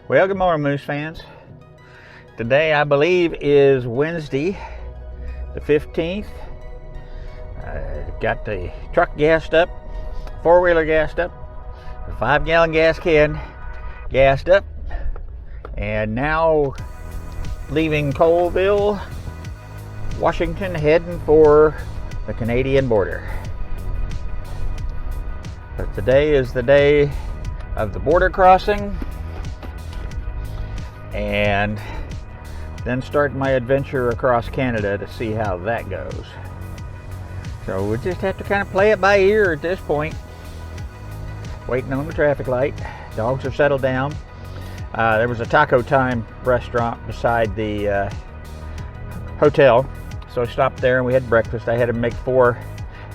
Well, good morning, Moose fans. Today, I believe, is Wednesday, the 15th. Got the truck gassed up, four-wheeler gassed up, the 5-gallon gas can gassed up, and now leaving Colesville, Washington, heading for the Canadian border. But today is the day of the border crossing, and then start my adventure across Canada to see how that goes. So we'll just have to kind of play it by ear at this point. Waiting on the traffic light. Dogs are settled down. There was a Taco Time restaurant beside the hotel, so I stopped there and we had breakfast. I had to make 4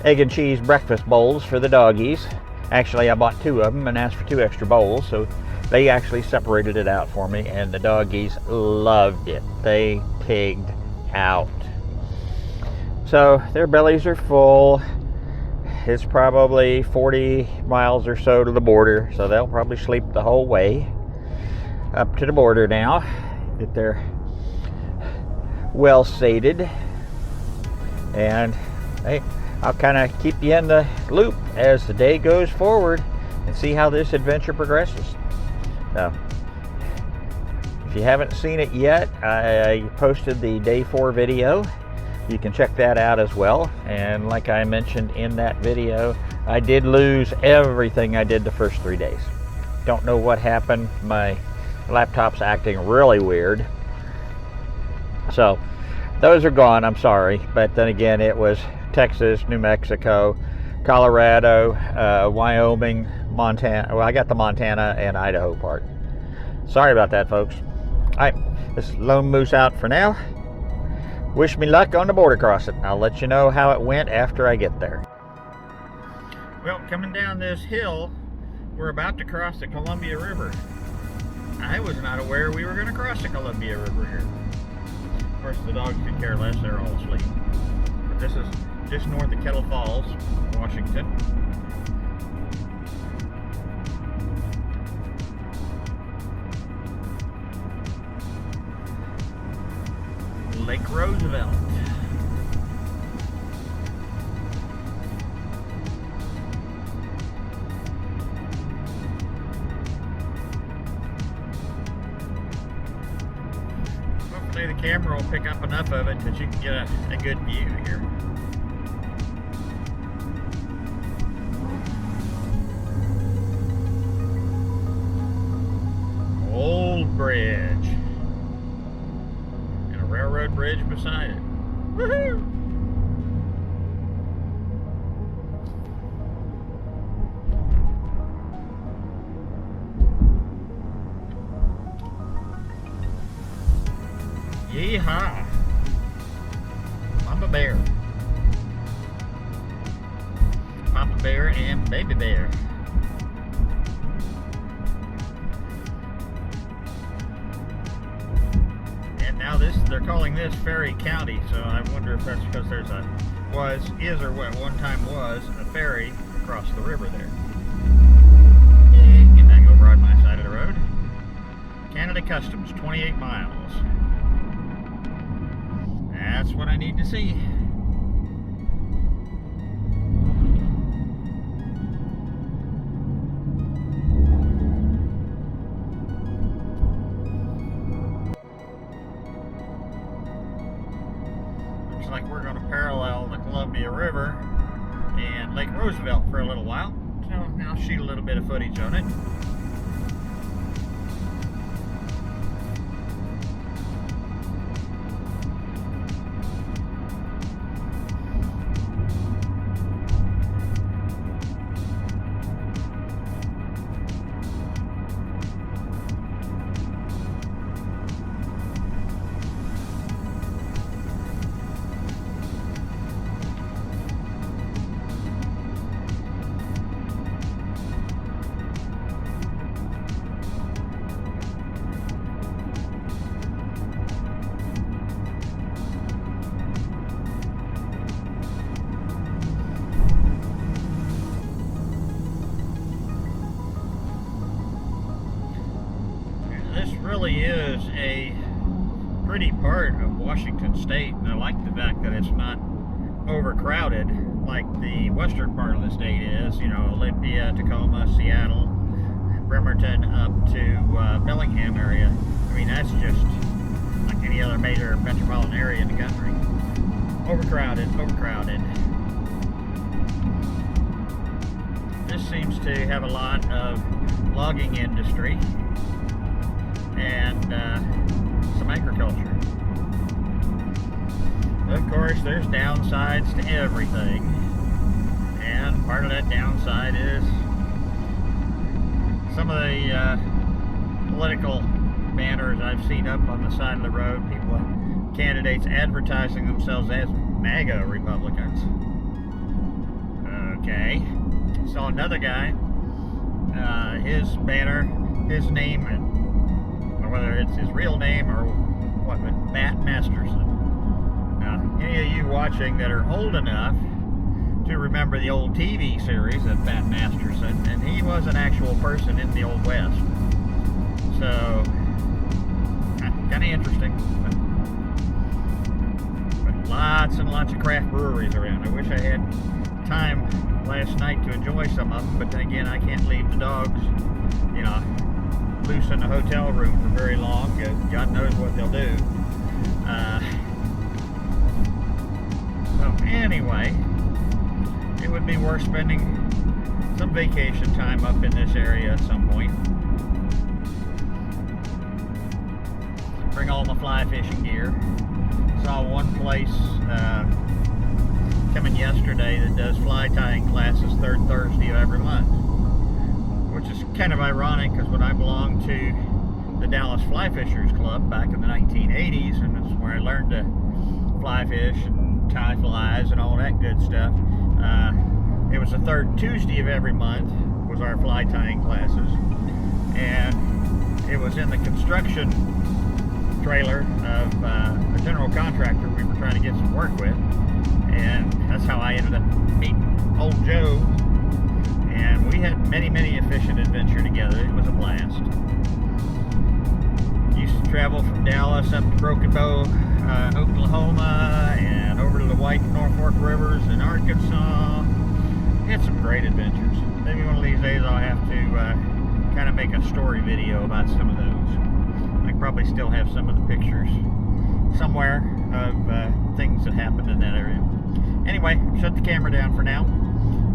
egg and cheese breakfast bowls for the doggies. Actually, I bought 2 of them and asked for 2 extra bowls, so they actually separated it out for me, and the doggies loved it. They pigged out. So their bellies are full. It's probably 40 miles or so to the border, so they'll probably sleep the whole way up to the border now, that they're well sated. And hey, I'll kind of keep you in the loop as the day goes forward and see how this adventure progresses. So, if you haven't seen it yet, I posted the day 4 video. You can check that out as well. And like I mentioned in that video, I did lose everything I did the first 3 days. Don't know what happened. My laptop's acting really weird. So, those are gone, I'm sorry. But then again, it was Texas, New Mexico, Colorado, Wyoming, Montana. Well, I got the Montana and Idaho part. Sorry about that, folks. All right, this is Lone Moose out for now. Wish me luck on the border crossing. I'll let you know how it went after I get there. Well, coming down this hill, we're about to cross the Columbia River. I was not aware we were going to cross the Columbia River here. Of course, the dogs could care less. They're all asleep. But this is just north of Kettle Falls, Washington. Lake Roosevelt. Hopefully the camera will pick up enough of it that you can get a good view here. Old bridge. And a railroad bridge beside it. Woohoo! Yeehaw! Mama Bear. Papa Bear and Baby Bear. And now they're calling this Ferry County, so I wonder if that's because there's or what one time was, a ferry across the river there. And get back over on my side of the road. Canada Customs, 28 miles. That's what I need to see. Looks like we're going to parallel the Columbia River and Lake Roosevelt for a little while. So I'll shoot a little bit of footage on it. really is a pretty part of Washington State, and I like the fact that it's not overcrowded like the western part of the state is. You know, Olympia, Tacoma, Seattle, Bremerton up to Bellingham area. I mean, that's just like any other major metropolitan area in the country. Overcrowded, overcrowded. This seems to have a lot of logging industry and some agriculture. Of course, there's downsides to everything, and part of that downside is some of the political banners I've seen up on the side of the road, people, candidates advertising themselves as MAGA Republicans. Okay, saw another guy, his banner, his name, or whether it's his real name or what, but Matt Masterson. Now, any of you watching that are old enough to remember the old TV series of Matt Masterson, and he was an actual person in the Old West. So, kind of interesting. But lots and lots of craft breweries around. I wish I had time last night to enjoy some of them, but then again, I can't leave the dogs, you know, loose in the hotel room for very long, because God knows what they'll do. So anyway, it would be worth spending some vacation time up in this area at some point. Bring all my fly fishing gear. Saw one place coming yesterday that does fly tying classes third Thursday of every month, which is kind of ironic because when I belonged to the Dallas Fly Fishers Club back in the 1980s, and that's where I learned to fly fish and tie flies and all that good stuff. It was the third Tuesday of every month was our fly tying classes, and it was in the construction trailer of a general contractor we were trying to get some work with, and that's how I ended up meeting old Joe, and we had many a fishing adventure together. It was a blast. Used to travel from Dallas up to Broken Bow, Oklahoma, and over to the White and North Fork rivers in Arkansas. Had some great adventures. Maybe one of these days I'll have to kind of make a story video about some of those. I probably still have some of the pictures somewhere of things that happened in that area. Anyway, shut the camera down for now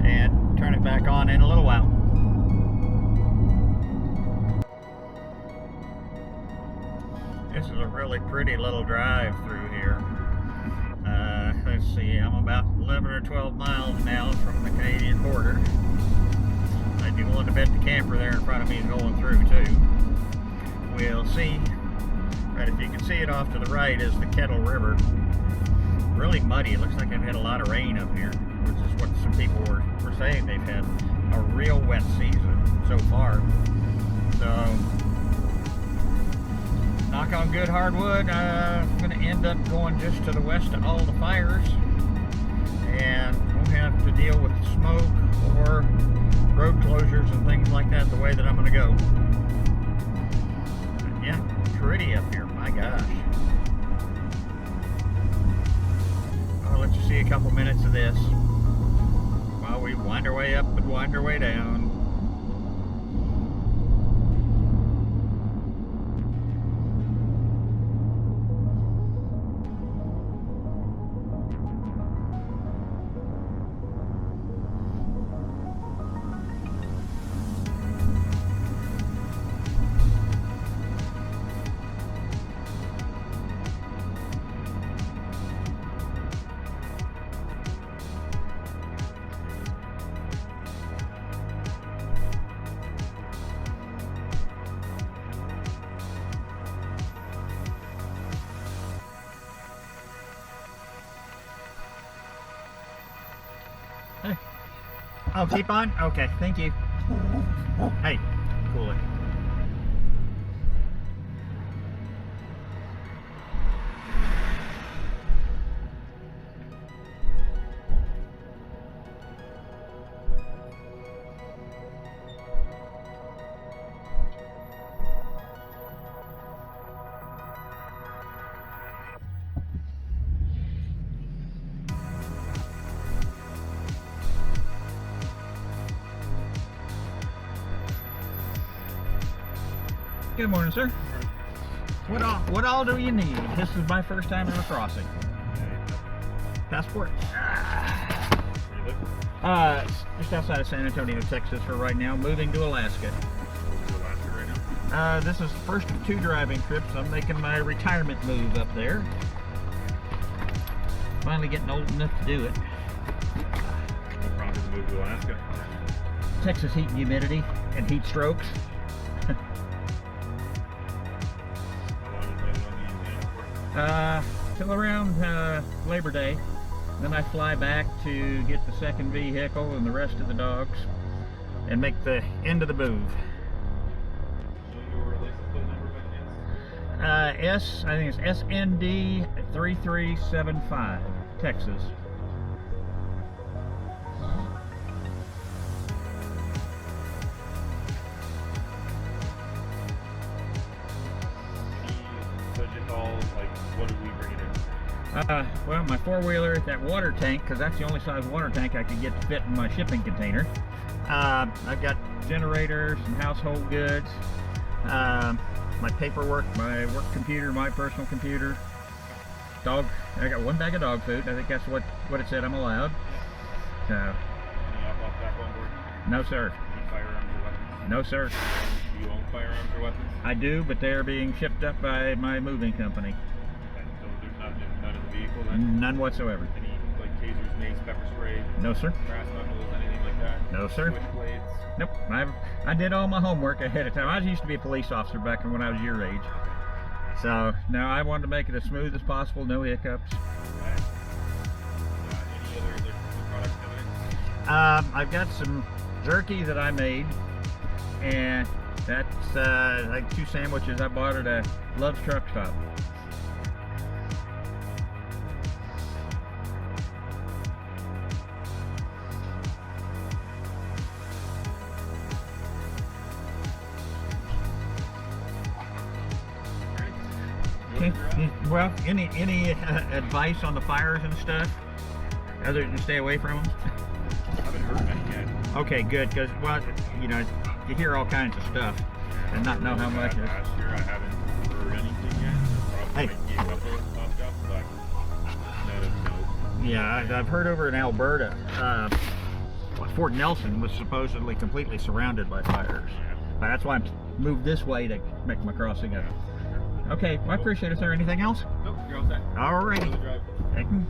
and turn it back on in a little while. This is a really pretty little drive through here. Let's see, I'm about 11 or 12 miles now from the Canadian border. I'd be willing to bet the camper there in front of me is going through too. We'll see. Right, if you can see it off to the right is the Kettle River. Really muddy. It looks like they've had a lot of rain up here, which is what some people were saying. They've had a real wet season so far. So, knock on good hardwood, I'm going to end up going just to the west of all the fires, and won't have to deal with smoke or road closures and things like that the way that I'm going to go. But yeah, pretty up here, my gosh. I'll let you see a couple minutes of this while we wind our way up and wind our way down. Oh, keep on? Okay, thank you. Hey, cool it. Good morning, sir. What all do you need? This is my first time ever crossing. Passport. Just outside of San Antonio, Texas for right now. Moving to Alaska. This is the first of 2 driving trips. I'm making my retirement move up there. Finally getting old enough to do it. What prompted the move to Alaska? Texas heat and humidity and heat strokes. Till around Labor Day. Then I fly back to get the second vehicle and the rest of the dogs and make the end of the move. Your license plate number by chance? I think it's SND 3375, Texas. Budget calls, like what do we bring it in? Well, my 4-wheeler, that water tank, because that's the only size water tank I could get to fit in my shipping container. I've got generators and household goods, my paperwork, my work computer, my personal computer, dog. I got 1 bag of dog food. I think that's what it said I'm allowed. So, Any off-back on board? no, sir. Any firearms or weapons? No, sir. Do you own firearms or weapons? I do, but they're being shipped up by my moving company. Okay, so there's none in the vehicle then? None whatsoever. Any like tasers, mace, pepper spray, No, sir. brass knuckles, anything like that? No, sir. Switchblades? Nope. I did all my homework ahead of time. I used to be a police officer back when I was your age. So, no, I wanted to make it as smooth as possible, no hiccups. Okay. Any other products coming in? I've got some jerky that I made, and that's like 2 sandwiches I bought at a Love's Truck Stop. Okay. Well, any advice on the fires and stuff, other than stay away from them? I haven't heard many yet. Okay, good, because, well, you know, you hear all kinds of stuff and not know how much it is. Last year I haven't heard anything yet. Probably Hey. might be a couple of popped up, but none of note. Yeah, I've heard over in Alberta, Fort Nelson was supposedly completely surrounded by fires. But that's why I moved this way to make my crossing up. Okay, well, I appreciate it. Is there anything else? Nope, you're all set. All righty. Drive. Thank you.